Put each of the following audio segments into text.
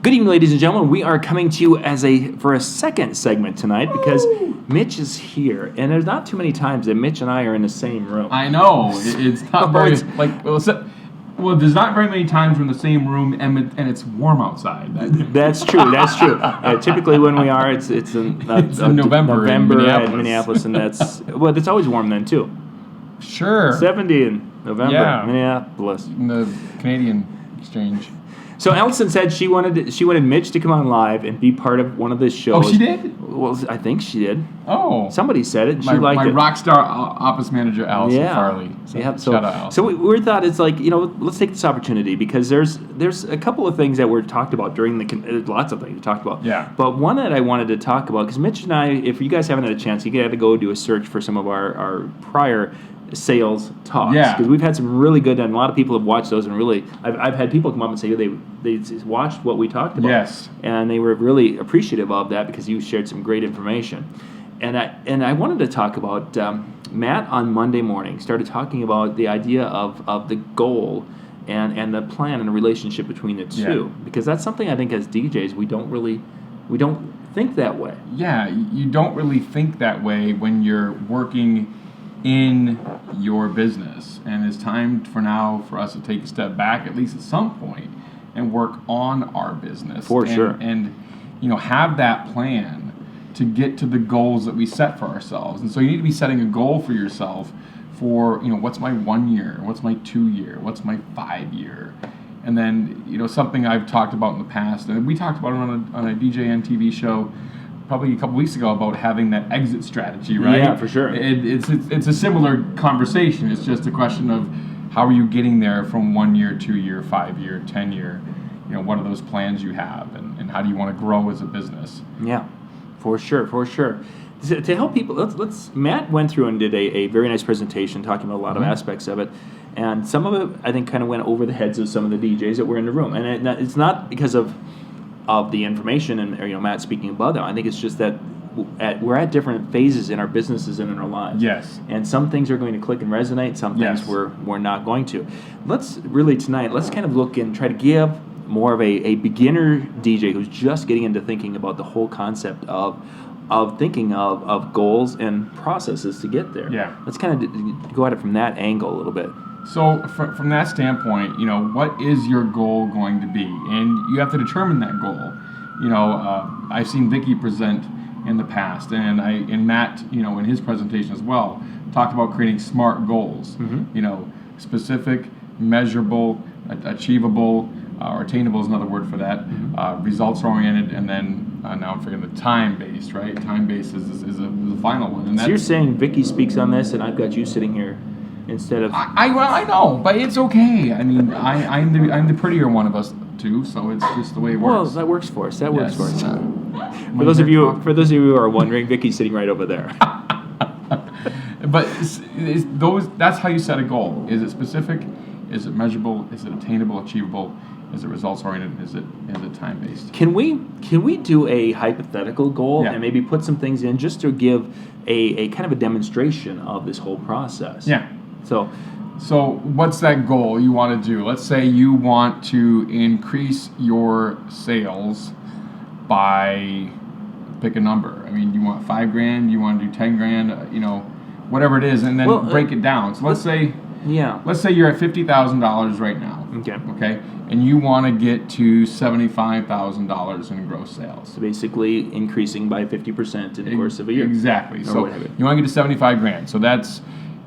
Good evening, ladies and gentlemen. We are coming to you for a second segment tonight because Mitch is here, and there's not too many times that Mitch and I are in the same room. I know it's not very there's not very many times we're in the same room and it's warm outside. That's true. That's true. Typically, when we are, it's in November in Minneapolis, and it's always warm then too. Sure. 70 in November, yeah. Minneapolis. In the Canadian exchange. So Allison said she wanted Mitch to come on live and be part of one of the shows. Oh, she did? Well, I think she did. Oh. Somebody said it. She liked it. My rock star office manager, Allison Farley. So shout out, Allison. So we thought it's like, let's take this opportunity because there's a couple of things that were talked about during lots of things we talked about. Yeah. But one that I wanted to talk about, because Mitch and I, if you guys haven't had a chance, you got to go do a search for some of our prior sales talks. Yeah. Because we've had some really good, and a lot of people have watched those, and really, I've had people come up and say they watched what we talked about. Yes. And they were really appreciative of that because you shared some great information. And I wanted to talk about Matt on Monday morning started talking about the idea of the goal and the plan and the relationship between the two, because that's something I think as DJs we don't think that way. Yeah, you don't really think that way when you're working in your business, and it's time for us to take a step back, at least at some point, and work on our business. Sure. And have that plan to get to the goals that we set for ourselves. And so you need to be setting a goal for yourself for, what's my 1 year, what's my 2 year, what's my 5 year. And then, something I've talked about in the past, and we talked about it on a DJN TV show probably a couple weeks ago about having that exit strategy, right? Yeah, for sure. It's a similar conversation. It's just a question of how are you getting there from 1 year, 2 year, 5 year, 10 year. What are those plans you have, and how do you want to grow as a business? Yeah, for sure. To help people, Matt went through and did a very nice presentation talking about a lot of aspects of it, and some of it I think kind of went over the heads of some of the DJs that were in the room, and it's not because of the information and Matt speaking about that. I think it's just that we're at different phases in our businesses and in our lives. Yes. And some things are going to click and resonate. Some things we're not going to. Let's kind of look and try to give more of a beginner DJ who's just getting into thinking about the whole concept of thinking of goals and processes to get there. Yeah. Let's kind of go at it from that angle a little bit. So from that standpoint, what is your goal going to be? And you have to determine that goal. I've seen Vicky present in the past, and Matt, in his presentation as well, talked about creating SMART goals. Specific, measurable, achievable, or attainable is another word for that. Results oriented, and then now I'm forgetting the time based. Right, time based is the final one. And so you're saying Vicky speaks on this, and I've got you sitting here. Instead of I know, but it's okay. I mean, I'm the prettier one of us two, so it's just the way it works. Well, that works for us. For those of you who are wondering, Vicky's sitting right over there. But that's how you set a goal. Is it specific? Is it measurable? Is it attainable, achievable? Is it results oriented? Is it time based? Can we do a hypothetical goal and maybe put some things in just to give a kind of a demonstration of this whole process? Yeah. So what's that goal you want to do? Let's say you want to increase your sales by, pick a number. I mean, you want $5,000, you want to do $10,000, whatever it is, and then break it down. So let's say you're at $50,000 right now. Okay. And you want to get to $75,000 in gross sales. So basically increasing by 50% in the course of a year. Exactly. So you want to get to $75,000. So that's,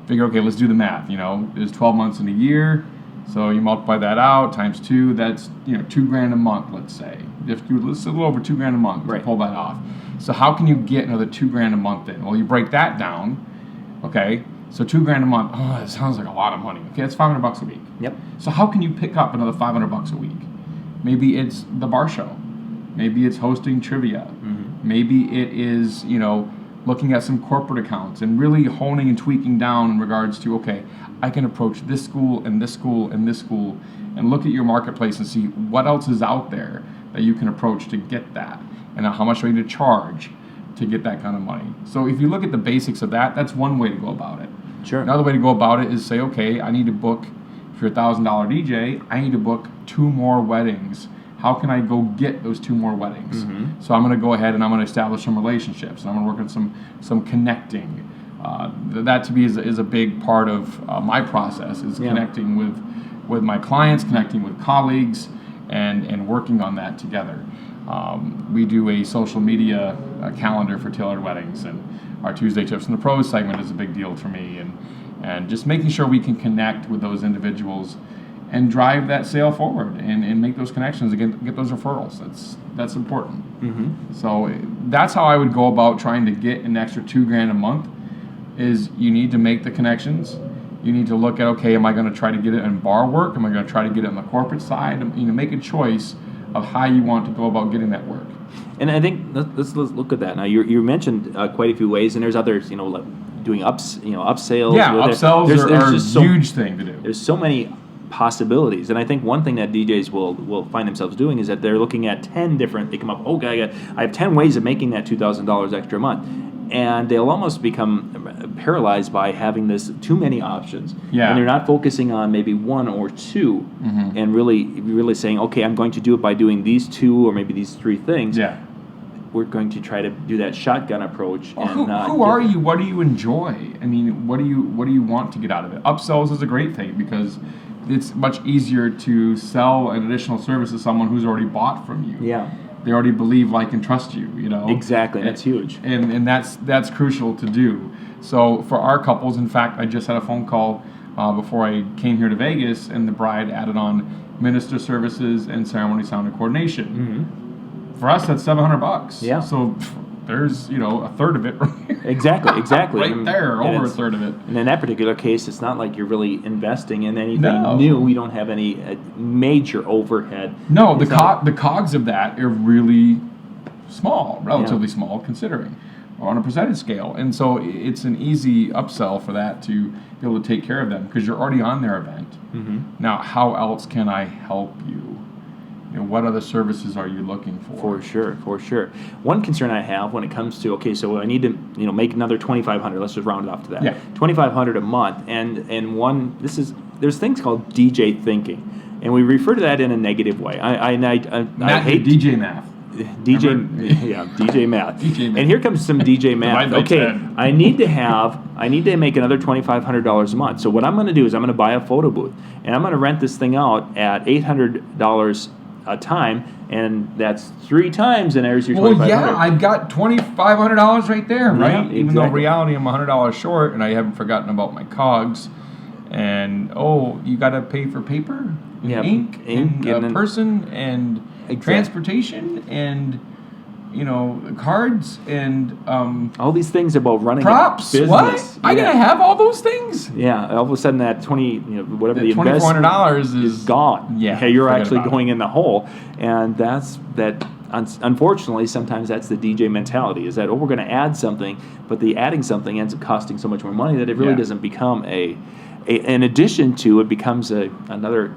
figure, okay, let's do the math. There's 12 months in a year, so you multiply that out times 2. That's $2,000 a month. Let's say let's a little over $2,000 a month to pull that off. So how can you get another $2,000 a month in? Well, you break that down. Okay, so $2,000 a month. Oh, that sounds like a lot of money. Okay, that's $500 a week. Yep. So how can you pick up another $500 a week? Maybe it's the bar show. Maybe it's hosting trivia. Maybe it is looking at some corporate accounts and really honing and tweaking down in regards to, okay, I can approach this school and this school and this school and look at your marketplace and see what else is out there that you can approach to get that, and how much do I need to charge to get that kind of money. So if you look at the basics of that, that's one way to go about it. Sure. Another way to go about it is say, okay, I need to book, if you're a $1,000 DJ, I need to book 2 more weddings how can I go get those 2 more weddings? So I'm going to go ahead and I'm going to establish some relationships, and I'm going to work on some connecting. That to me is a big part of my process, is connecting with my clients, connecting with colleagues, and working on that together. We do a social media calendar for tailored weddings, and our Tuesday Tips from the Pros segment is a big deal for me, and just making sure we can connect with those individuals and drive that sale forward and make those connections and get those referrals. That's important. So that's how I would go about trying to get an extra $2,000 a month. Is you need to make the connections. You need to look at, okay, am I going to try to get it in bar work? Am I going to try to get it on the corporate side? Make a choice of how you want to go about getting that work. And I think let's look at that now. You mentioned quite a few ways, and there's others. Like doing upsales. Yeah, upsells are a huge thing to do. There's so many possibilities, and I think one thing that DJs will find themselves doing is that they're looking at 10 different. They come up, okay, I have 10 ways of making that $2,000 extra a month, and they'll almost become paralyzed by having this too many options. Yeah. And they're not focusing on maybe 1 or 2, and really saying, okay, I'm going to do it by doing these 2 or maybe these 3 things. Yeah. We're going to try to do that shotgun approach. Well, who are you? What do you enjoy? I mean, what do you want to get out of it? Upsells is a great thing because it's much easier to sell an additional service to someone who's already bought from you. Yeah. They already believe, like, and trust you. Exactly. That's huge. And that's crucial to do. So for our couples, in fact, I just had a phone call before I came here to Vegas, and the bride added on minister services and ceremony sound and coordination. For us, that's $700. Yeah. So there's a third of it right here. Exactly. Right there, over a third of it. And in that particular case, it's not like you're really investing in anything new. We don't have any major overhead. No, the cogs of that are really small, relatively small, considering, or on a percentage scale. And so it's an easy upsell for that to be able to take care of them because you're already on their event. Now, how else can I help you? What other services are you looking for? For sure. One concern I have when it comes to, okay, so I need to make another $2,500. Let's just round it off to that. Yeah. $2,500 a month, and there's things called DJ thinking, and we refer to that in a negative way. I hate DJ math. DJ math. And here comes some DJ math. Okay, I need to make another $2,500 a month. So what I'm going to do is I'm going to buy a photo booth, and I'm going to rent this thing out at $800 a time, and that's 3 times, and there's your $2,500. Well, yeah, I've got $2,500 right there, right? Yeah, exactly. Even though reality I'm $100 short, and I haven't forgotten about my cogs. And you got to pay for paper, ink, and a person, and transportation, and cards, and all these things about running props. A business. What? I gotta have all those things. Yeah, all of a sudden that whatever the $2,400 is gone. Yeah, you're actually going in the hole, and that's that. Unfortunately, sometimes that's the DJ mentality: is that we're going to add something, but the adding something ends up costing so much more money that it really doesn't become an addition to. It becomes another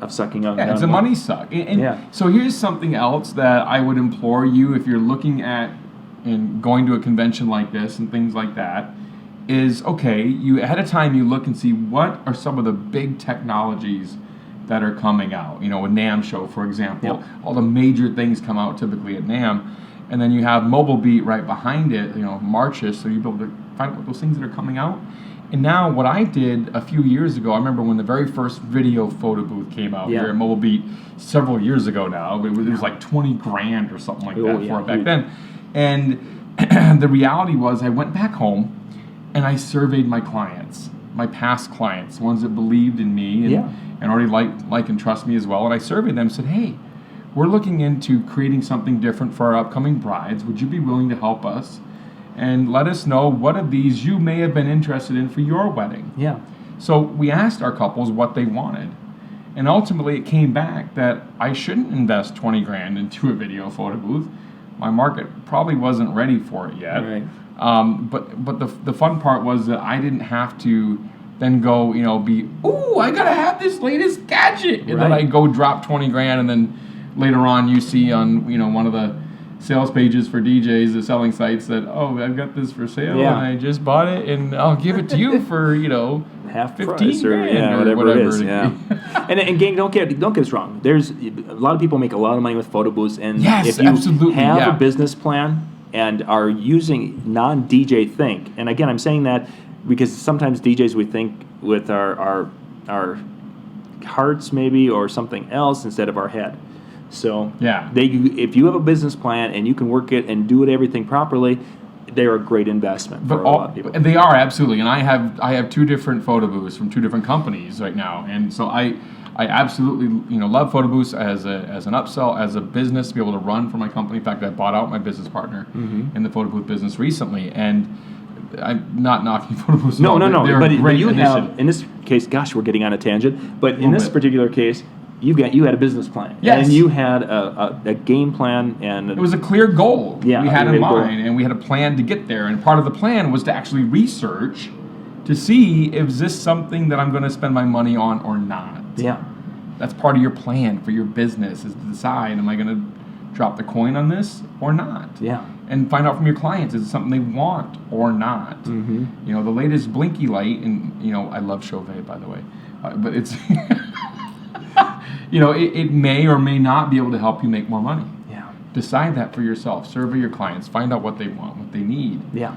of sucking on. Yeah, it's a money suck. So here's something else that I would implore you if you're looking at and going to a convention like this and things like that, is you ahead of time you look and see what are some of the big technologies that are coming out. With NAMM show, for example, all the major things come out typically at NAMM, and then you have Mobile Beat right behind it. Marches, so you're able to find out those things that are coming out. And now what I did a few years ago, I remember when the very first video photo booth came out here at Mobile Beat several years ago now. It was like $20,000 or something like that for it back then. And the reality was I went back home and I surveyed my clients, my past clients, ones that believed in me and already like and trust me as well. And I surveyed them and said, hey, we're looking into creating something different for our upcoming brides. Would you be willing to help us? And let us know what of these you may have been interested in for your wedding. Yeah. So we asked our couples what they wanted. And ultimately it came back that I shouldn't invest $20,000 into a video photo booth. My market probably wasn't ready for it yet. Right. But the fun part was that I didn't have to then go, I gotta have this latest gadget. And then I go drop $20,000, and then later on you see on, one of the sales pages for DJs, the selling sites, that I've got this for sale and I just bought it and I'll give it to you for half $15,000 or whatever it is. Yeah. and gang, don't get us wrong. There's a lot of people make a lot of money with photo booths, and Yes, if you absolutely, have yeah. a business plan and are using non-DJ think, and again, I'm saying that because sometimes DJs we think with our hearts maybe or something else instead of our head. So Yeah. if you have a business plan and you can work it and do everything properly, they're a great investment for a lot of people. They are, absolutely. And I have 2 different photo booths from 2 different companies right now, and so I absolutely love photo booths as an upsell, as a business to be able to run for my company. In fact, I bought out my business partner in the photo booth business recently, and I'm not knocking photo booths. No. They're But a great you initiative. have, in this case, gosh, we're getting on a tangent. But in this bit. particular case, you had a business plan. Yes. And you had a game plan, and It was a clear goal we had you in had a goal. mind, and we had a plan to get there. And part of the plan was to actually research to see if this something that I'm going to spend my money on or not. Yeah. That's part of your plan for your business, is to decide, am I going to drop the coin on this or not? Yeah. And find out from your clients, is it something they want or not? Mm-hmm. The latest blinky light, and I love Chauvet, by the way, but it's it may or may not be able to help you make more money. Yeah. Decide that for yourself. Survey your clients. Find out what they want, what they need, Yeah.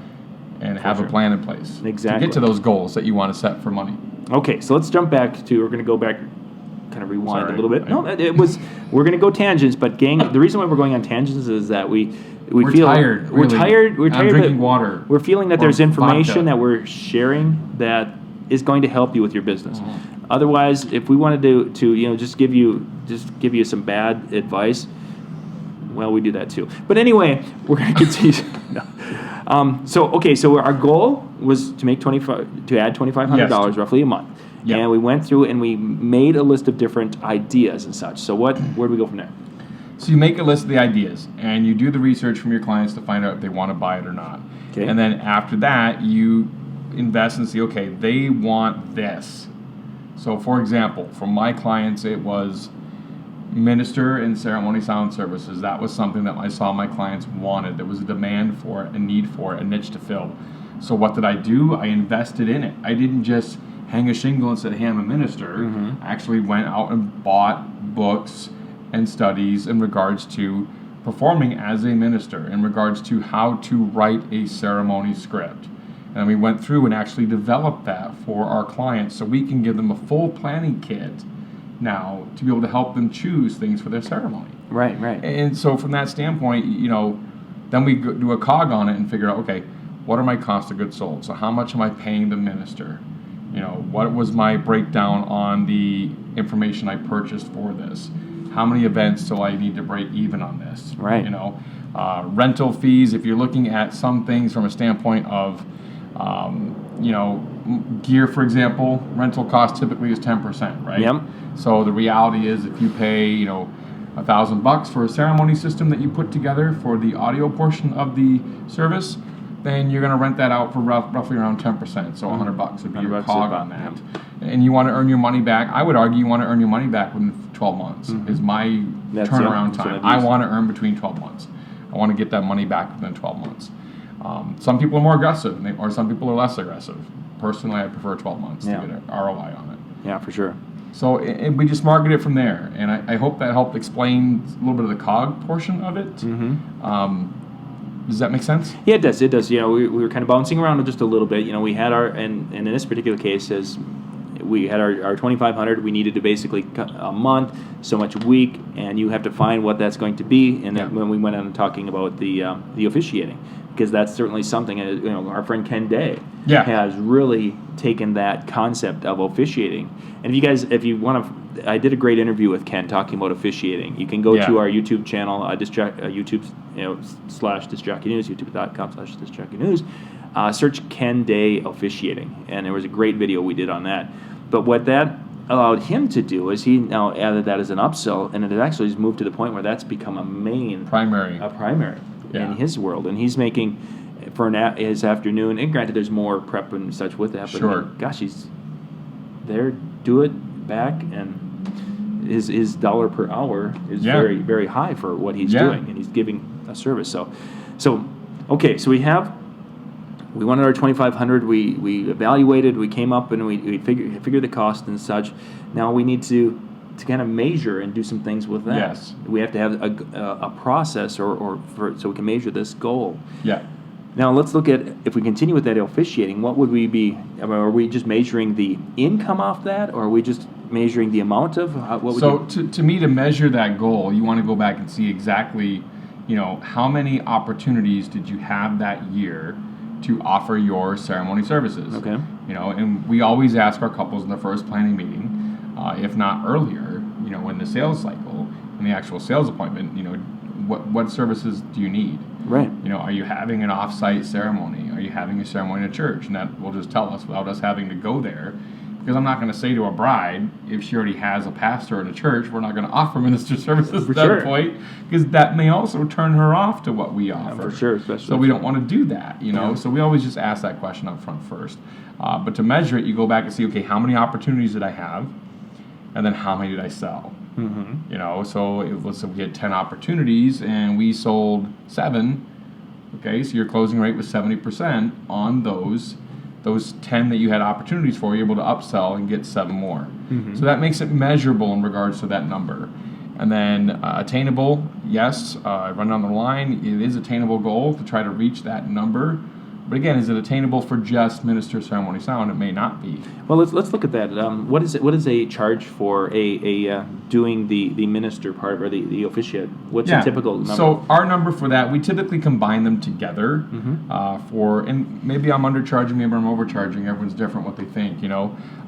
and have a plan in place Exactly. to get to those goals that you want to set for money. Okay, so let's jump back to, we're going to go back, kind of rewind Sorry. a little bit. No, we're going to go tangents, but gang, the reason why we're going on tangents is that we're feel tired. We're really. tired. We're I'm tired. drinking that water. We're feeling that or there's information vodka. that we're sharing that is going to help you with your business. Mm-hmm. Otherwise, if we wanted to just give you some bad advice, well, we do that too. But anyway, we're going to continue. No. So our goal was to add $2,500 roughly a month. Yep. And we went through and we made a list of different ideas and such. So where do we go from there? So you make a list of the ideas, and you do the research from your clients to find out if they want to buy it or not. Okay. And then after that, you invest and see, okay, they want this. So for example, for my clients, it was minister and ceremony sound services. That was something that I saw my clients wanted. There was a demand for it, a need for it, a niche to fill. So what did I do? I invested in it. I didn't just hang a shingle and said, hey, I'm a minister. Mm-hmm. I actually went out and bought books and studies in regards to performing as a minister, in regards to how to write a ceremony script. And we went through and actually developed that for our clients so we can give them a full planning kit now to be able to help them choose things for their ceremony. Right. And so from that standpoint, then we do a cog on it and figure out, okay, what are my cost of goods sold? So how much am I paying the minister? What was my breakdown on the information I purchased for this? How many events do I need to break even on this? Right. Rental fees, if you're looking at some things from a standpoint of, gear, for example, rental cost typically is 10%, right? Yep. So the reality is if you pay, $1,000 for a ceremony system that you put together for the audio portion of the service, then you're going to rent that out for roughly around 10%. So $100 would be your $100 cog on that. And you want to earn your money back. I would argue you want to earn your money back within 12 months is my turnaround time. I want to earn between 12 months. I want to get that money back within 12 months. Some people are more aggressive, or some people are less aggressive. Personally, I prefer 12 months to get an ROI on it. Yeah, for sure. So we just market it from there. And I hope that helped explain a little bit of the cog portion of it. Mm-hmm. Does that make sense? Yeah, it does. It does. We were kind of bouncing around just a little bit. We had and in this particular case, as we had our 2,500, we needed to basically cut a month, so much a week, and you have to find what that's going to be. And then when we went on talking about the officiating, because that's certainly something. Our friend Ken Day has really taken that concept of officiating. And if you want to. I did a great interview with Ken talking about officiating. You can go to our YouTube channel, YouTube / Disc Jockey News, youtube.com / Disc Jockey News. Search Ken Day officiating, and there was a great video we did on that. But what that allowed him to do is he now added that as an upsell, and it actually has moved to the point where that's become a primary in his world, and he's making for his afternoon. And granted, there's more prep and such with that, but I mean, gosh, he's there. Do it back and. His dollar per hour is very, very high for what he's doing, and he's giving a service. So we have we wanted our 2,500. We evaluated. We came up and we figured the cost and such. Now we need to kind of measure and do some things with that. Yes. We have to have a process so we can measure this goal. Yeah. Now let's look at, if we continue with that officiating, what would we be? Are we just measuring the income off that, or are we just measuring the amount of? To me, to measure that goal, you want to go back and see exactly, how many opportunities did you have that year to offer your ceremony services. Okay. And we always ask our couples in the first planning meeting, if not earlier, in the sales cycle, in the actual sales appointment, what services do you need? Right. Are you having an off-site ceremony? Are you having a ceremony in a church? And that will just tell us without us having to go there. Because I'm not going to say to a bride, if she already has a pastor in a church, we're not going to offer minister services at that point, because that may also turn her off to what we offer. Yeah, for sure, especially. So we don't want to do that, So we always just ask that question up front first. But to measure it, you go back and see, okay, how many opportunities did I have? And then how many did I sell? Mm-hmm. So let's say we had 10 opportunities and we sold 7. Okay, so your closing rate was 70% on those 10 that you had opportunities for. You're able to upsell and get 7 more. Mm-hmm. So that makes it measurable in regards to that number. And then attainable, yes, run down the line. It is attainable goal to try to reach that number. But again, is it attainable for just minister ceremony sound? It may not be. Well, let's look at that. What is a charge for a doing the minister part or the officiate? What's a typical number? So our number for that, we typically combine them together. Mm-hmm. And maybe I'm undercharging, maybe I'm overcharging. Everyone's different what they think.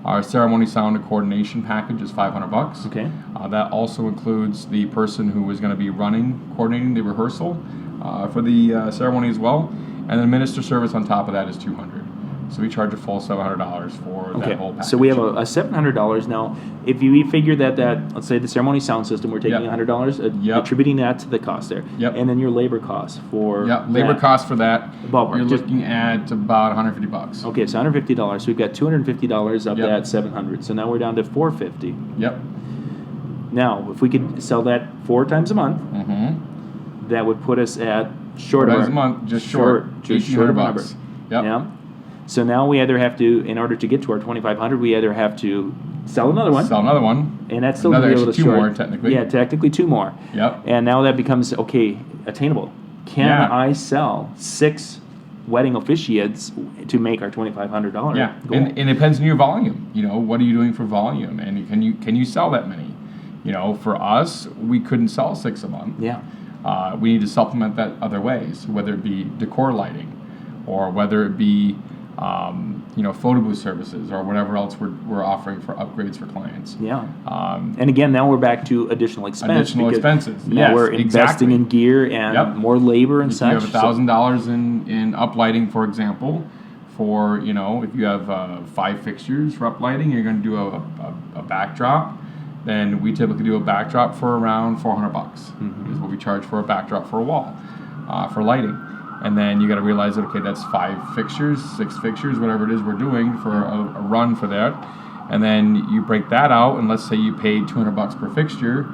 Our ceremony sound and coordination package is $500. Okay. That also includes the person who is going to be coordinating the rehearsal for the ceremony as well. And then minister service on top of that is $200. So we charge a full $700 for that whole package. So we have a $700 now. If you figure that let's say the ceremony sound system, we're taking $100, attributing that to the cost there. Yep. And then your labor costs for labor costs for that. Ballpark. You're looking at about $150. Okay, so $150. So we've got $250 of that $700. So now we're down to $450. Yep. Now, if we could sell that 4 times a month, that would put us at short of a month, just short $1,800. Yep. Yeah. So now we either have to, in order to get to our 2,500, we either have to sell another one. And that's still going to be able to 2 more, technically. Yeah, technically 2 more. Yep. And now that becomes, attainable. Can I sell 6 wedding officiates to make our $2,500 goal? And it depends on your volume. What are you doing for volume? And can you sell that many? For us, we couldn't sell 6 a month. Yeah. We need to supplement that other ways, whether it be decor lighting, or whether it be photo booth services, or whatever else we're offering for upgrades for clients. Yeah. And again, now we're back to additional expenses. Now we're investing in gear and more labor and such. If you have $1,000 in uplighting, for example, for if you have 5 fixtures for uplighting, you're going to do a backdrop. Then we typically do a backdrop for around $400. Mm-hmm. Is what we charge for a backdrop for a wall, for lighting. And then you got to realize that, okay, that's 5 fixtures, 6 fixtures, whatever it is we're doing for a run for that. And then you break that out, and let's say you paid $200 per fixture.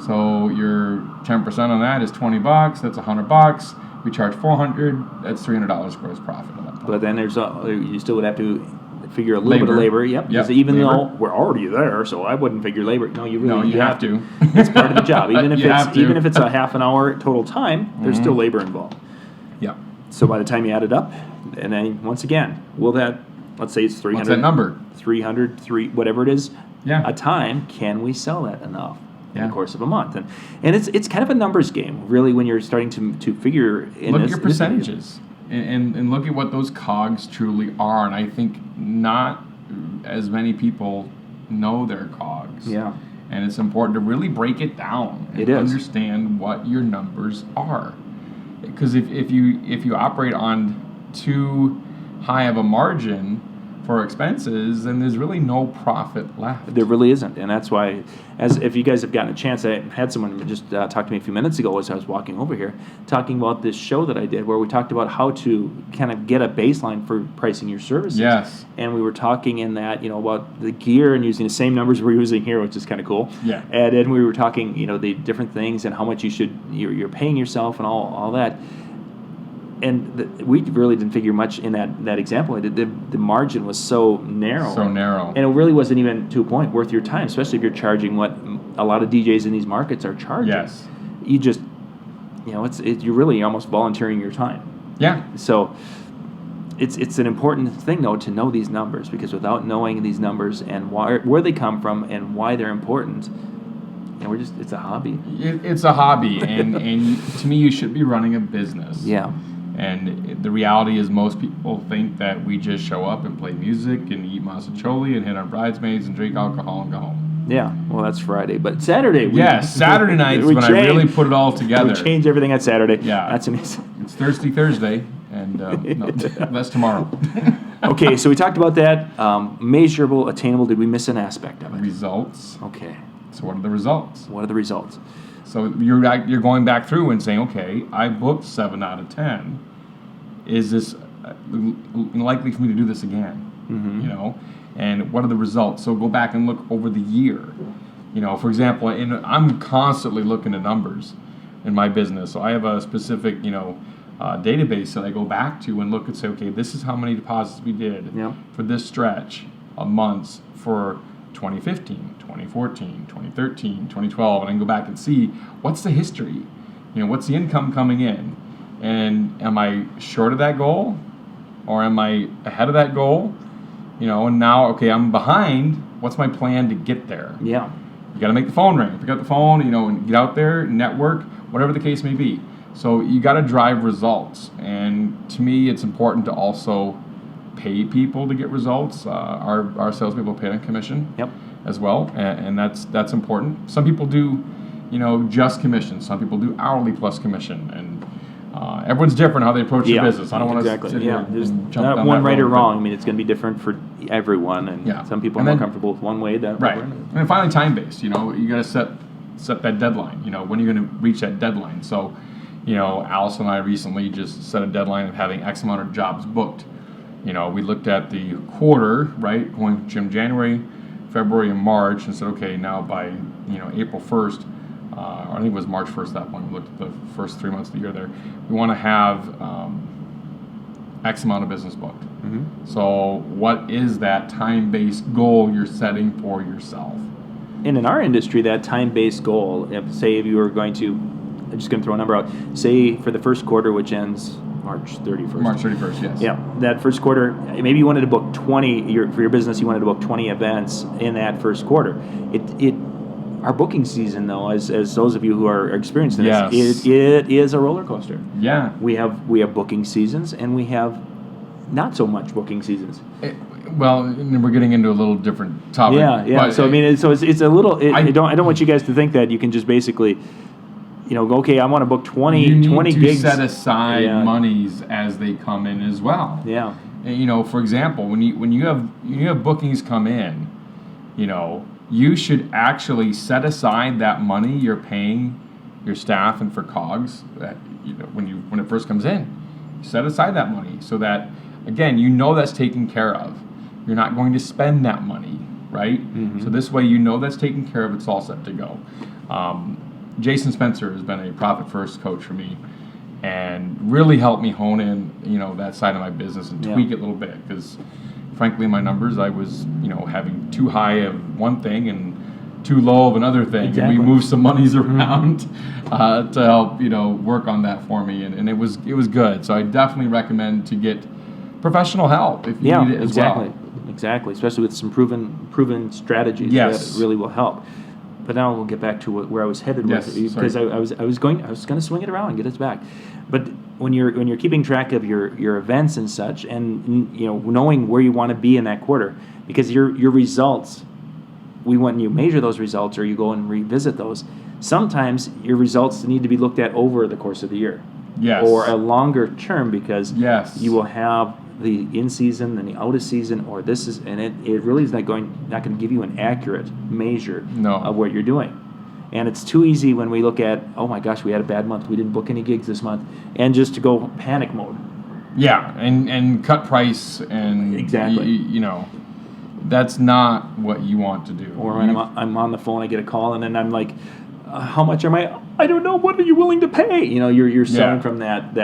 So your 10% on that is $20. That's $100. We charge $400. That's $300 gross profit on that point. But then you still would have to figure a little bit of labor. Yep. Because even though we're already there, so I wouldn't figure labor. No, you have to. It's part of the job. Even if it's a half an hour total time, there's still labor involved. Yeah. So by the time you add it up, and then once again, let's say it's 300. What's that number? 300, whatever it is, a time. Can we sell that enough in the course of a month? And it's kind of a numbers game, really, when you're starting to figure. Look at your percentages. And look at what those cogs truly are. And I think not as many people know their cogs. Yeah. And it's important to really break it down and understand what your numbers are. Because if you operate on too high of a margin for expenses, then there's really no profit left. There really isn't, and that's why, if you guys have gotten a chance, I had someone just talk to me a few minutes ago as I was walking over here, talking about this show that I did where we talked about how to kind of get a baseline for pricing your services. Yes. And we were talking in that, about the gear and using the same numbers we're using here, which is kind of cool. Yeah. And then we were talking, the different things and how much you're paying yourself and all that. we really didn't figure much in that example. The margin was so narrow. So narrow. And it really wasn't even, to a point, worth your time, especially if you're charging what a lot of DJs in these markets are charging. Yes. You just, you're really almost volunteering your time. Yeah. So it's an important thing, though, to know these numbers, because without knowing these numbers and where they come from and why they're important, it's a hobby. It's a hobby, and to me, you should be running a business. Yeah. And the reality is, most people think that we just show up and play music and eat mazzacholi and hit our bridesmaids and drink alcohol and go home. Yeah, well, that's Friday, but Saturday. Saturday nights when I really put it all together. We change everything on Saturday. Yeah, that's amazing. It's Thursday, and no, that's tomorrow. Okay, so we talked about that. Measurable, attainable. Did we miss an aspect of it? Results. Okay. So what are the results? What are the results? So you're going back through and saying, okay, I booked 7 out of 10. Is this likely for me to do this again? Mm-hmm. And what are the results? So go back and look over the year. For example, I'm constantly looking at numbers in my business. So I have a specific, database that I go back to and look and say, okay, this is how many deposits we did for this stretch of months for 2015, 2014, 2013, 2012, and I can go back and see what's the history, what's the income coming in, and am I short of that goal, or am I ahead of that goal, and now, okay, I'm behind, what's my plan to get there? Yeah. You got to make the phone ring, pick up the phone, and get out there, network, whatever the case may be. So you got to drive results, and to me, it's important to also pay people to get results. Our salespeople pay on commission as well, and that's important. Some people do, just commission. Some people do hourly plus commission, and everyone's different how they approach their business. I don't want to sit here and jump not down one that right road, or wrong. I mean, it's going to be different for everyone, and some people are more comfortable with one way. Right, and finally, time based. You got to set that deadline. When you're going to reach that deadline. So, Alice and I recently just set a deadline of having X amount of jobs booked. We looked at the quarter, right, going from January, February, and March, and said, okay, now by, April 1st, I think it was March 1st at that point, we looked at the first 3 months of the year there, we want to have X amount of business booked. Mm-hmm. So what is that time-based goal you're setting for yourself? And in our industry, that time-based goal, say if you were going to, I'm just going to throw a number out, say for the first quarter, which ends March 31st. March 31st, yes. Yeah, that first quarter, maybe you wanted to book 20, for your business, you wanted to book 20 events in that first quarter. Our booking season, though, as those of you who are experienced in this, it is a roller coaster. Yeah. We have booking seasons, and we have not so much booking seasons. And we're getting into a little different topic. Yeah. So, it's a little, I don't want you guys to think that you can just basically, go, okay, I want to book 20 gigs. You need to set aside monies as they come in as well. Yeah. And, for example, when you have bookings come in, you should actually set aside that money you're paying your staff and for COGS that when it first comes in. Set aside that money so that, again, that's taken care of. You're not going to spend that money, right? Mm-hmm. So this way that's taken care of. It's all set to go. Jason Spencer has been a profit first coach for me and really helped me hone in, that side of my business and tweak it a little bit because frankly, in my numbers, I was, having too high of one thing and too low of another thing. Exactly. And we moved some monies around to help, work on that for me. And it was good. So I definitely recommend to get professional help if you need it as well. Exactly. Especially with some proven strategies that really will help. But now we'll get back to where I was headed with it, because I was going to swing it around and get us back. But when you're keeping track of your events and such, and knowing where you want to be in that quarter, because your results, when you measure those results or you go and revisit those, sometimes your results need to be looked at over the course of the year, or a longer term, because you will have the in season and the out of season, and it really is not going to give you an accurate measure of what you're doing. And it's too easy when we look at, oh my gosh, we had a bad month, we didn't book any gigs this month, and just to go panic mode. Yeah, and cut price and that's not what you want to do. Or when I'm on the phone, I get a call, and then I'm like, how much am I don't know. What are you willing to pay? You're selling from that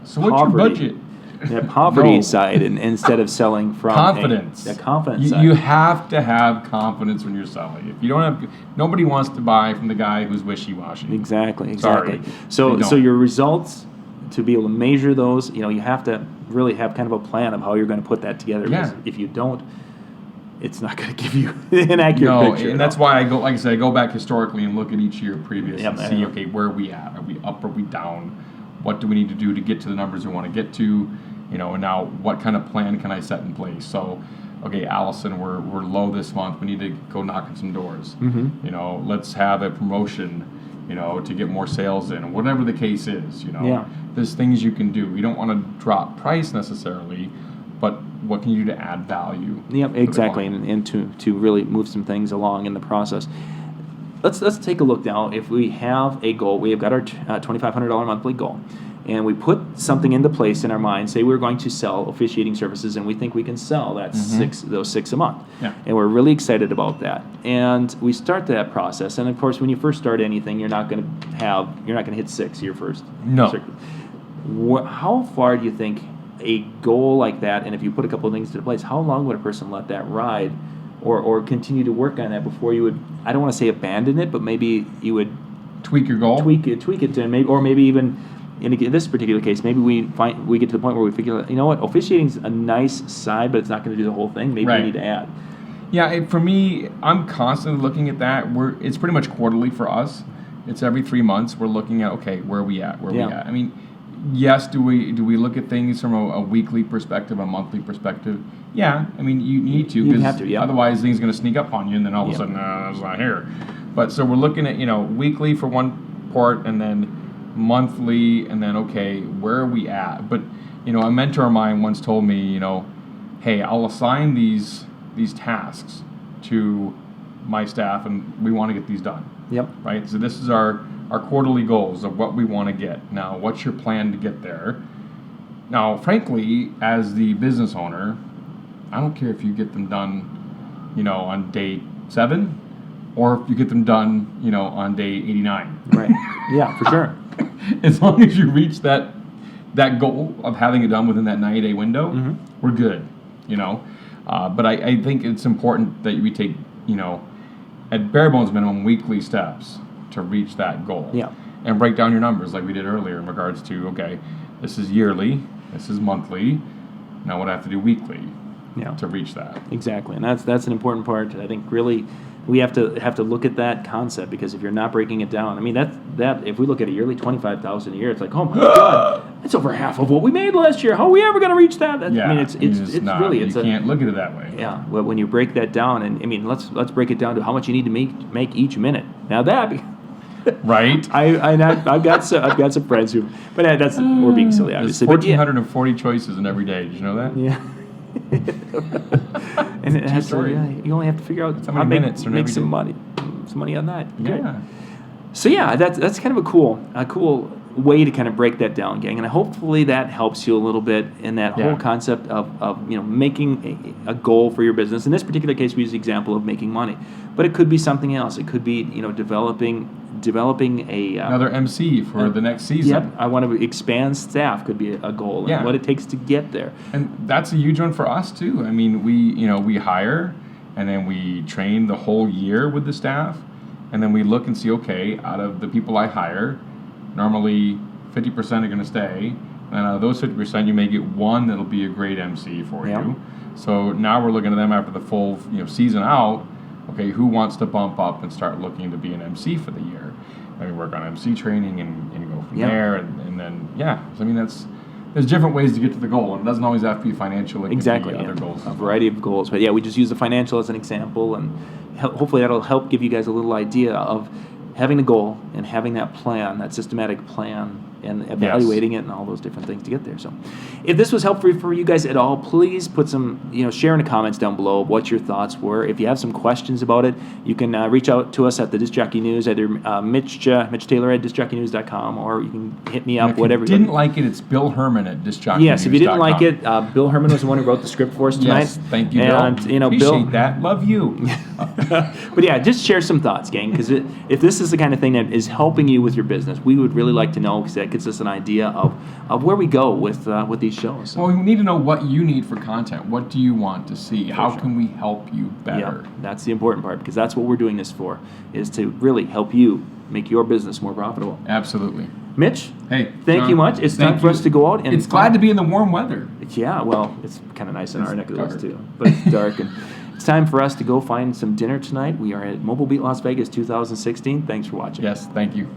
So what's your budget? That poverty No. side, and instead of selling from Confidence. the confidence side. You have to have confidence when you're selling. If you don't have, nobody wants to buy from the guy who's wishy-washy. Exactly. Sorry, So they don't. your results, to be able to measure those, you have to really have kind of a plan of how you're going to put that together. Yeah. Because if you don't, it's not going to give you an accurate picture. And that's why I go, like I said, I go back historically and look at each year previous and see, Yeah. okay, where are we at? Are we up? Are we down? What do we need to do to get to the numbers we want to get to? And now what kind of plan can I set in place? So, okay, Allison, we're low this month. We need to go knock on some doors. Mm-hmm. Let's have a promotion, to get more sales in, whatever the case is. Yeah. There's things you can do. You don't want to drop price necessarily, but what can you do to add value? Yep, to the exactly, client? and to really move some things along in the process. Let's take a look now. If we have a goal, we have got our $2,500 monthly goal, and we put something into place in our mind. Say we're going to sell officiating services, and we think we can sell that those six a month, Yeah. and we're really excited about that. And we start that process, and of course, when you first start anything, you're not going to hit 6 your first. No. How far do you think a goal like that, and if you put a couple of things into place, how long would a person let that ride, or continue to work on that before you would, I don't want to say abandon it, but maybe you would Tweak your goal? tweak it to maybe even in this particular case, maybe we get to the point where we figure, you know what, officiating's a nice side, but it's not going to do the whole thing. Maybe Right. we need to add. Yeah, for me, I'm constantly looking at that. It's pretty much quarterly for us. It's every 3 months. We're looking at, okay, where are we at? Where are we Yeah. at? I mean, yes, do we look at things from a weekly perspective, a monthly perspective? Yeah, I mean, you need to. You 'cause have to, yeah. Otherwise, things are going to sneak up on you, and then all of a Yeah. sudden, it's not here. But so we're looking at, weekly for one port, and then monthly, and then, okay, where are we at? But, a mentor of mine once told me, hey, I'll assign these tasks to my staff, and we want to get these done. Yep. Right? So this is our quarterly goals of what we want to get. Now, what's your plan to get there? Now, frankly, as the business owner, I don't care if you get them done, on day 7, or if you get them done, on day 89. Right. Yeah, for sure. As long as you reach that goal of having it done within that 90-day window, we're good, But I think it's important that we take, at bare bones minimum, weekly steps to reach that goal. Yeah. And break down your numbers like we did earlier in regards to, okay, this is yearly, this is monthly, now what I have to do weekly to reach that. Exactly, and that's an important part. I think really we have to look at that concept, because if you're not breaking it down, I mean that if we look at a yearly $25,000 a year, it's like, oh my God, that's over half of what we made last year. How are we ever going to reach that? I mean, it's really you can't look at it that way. Yeah, well, when you break that down, and I mean, let's break it down to how much you need to make each minute. Now that. Right. I've got some friends who, but we're being silly, obviously. There's But yeah. 1,440 choices in every day. Did you know that? Yeah. And it has to, story. you only have to figure out How how many to minutes are in make every some day? money on that. Good. Yeah. So yeah, that's kind of a cool way to kind of break that down, gang. And hopefully that helps you a little bit in that whole concept of making a goal for your business. In this particular case, we use the example of making money, but it could be something else. It could be developing a Another MC for the next season. Yep, I want to expand staff could be a goal, and what it takes to get there. And that's a huge one for us too. I mean, we hire, and then we train the whole year with the staff, and then we look and see, okay, out of the people I hire, normally 50% are going to stay, and out of those 50%, you may get one that'll be a great MC for you. So now we're looking at them after the full season out. Okay, who wants to bump up and start looking to be an MC for the year? And we work on MC training and go from there, and then so, I mean, there's different ways to get to the goal, and it doesn't always have to be financial. It can be other goals. A variety of goals, but we just use the financial as an example, and hopefully that'll help give you guys a little idea of having a goal and having that plan, that systematic plan, and evaluating it and all those different things to get there. So if this was helpful for you guys at all, please put some, share in the comments down below what your thoughts were. If you have some questions about it, you can reach out to us at the Disc Jockey News, either Mitch Taylor at discjockeynews.com, or you can hit me up, whatever. If you didn't like it, it's Bill Herman at discjockeynews.com. Yes, if you didn't like it, Bill Herman was the one who wrote the script for us tonight. Yes, thank you, Bill. And, appreciate Bill, that. Love you. But yeah, just share some thoughts, gang, because if this is the kind of thing that is helping you with your business, we would really like to know, because that of gets us an idea of where we go with these shows. Well, we need to know what you need for content. What do you want to see? How can we help you better? Yeah, that's the important part, because that's what we're doing this for, is to really help you make your business more profitable. Absolutely. Mitch, hey, thank John, you much. It's thank time for us to go out. And it's glad to be in the warm weather. Yeah, well, it's kind of nice in our neck of the woods dark. too, but it's dark. And it's time for us to go find some dinner tonight. We are at Mobile Beat Las Vegas 2016. Thanks for watching. Yes, thank you.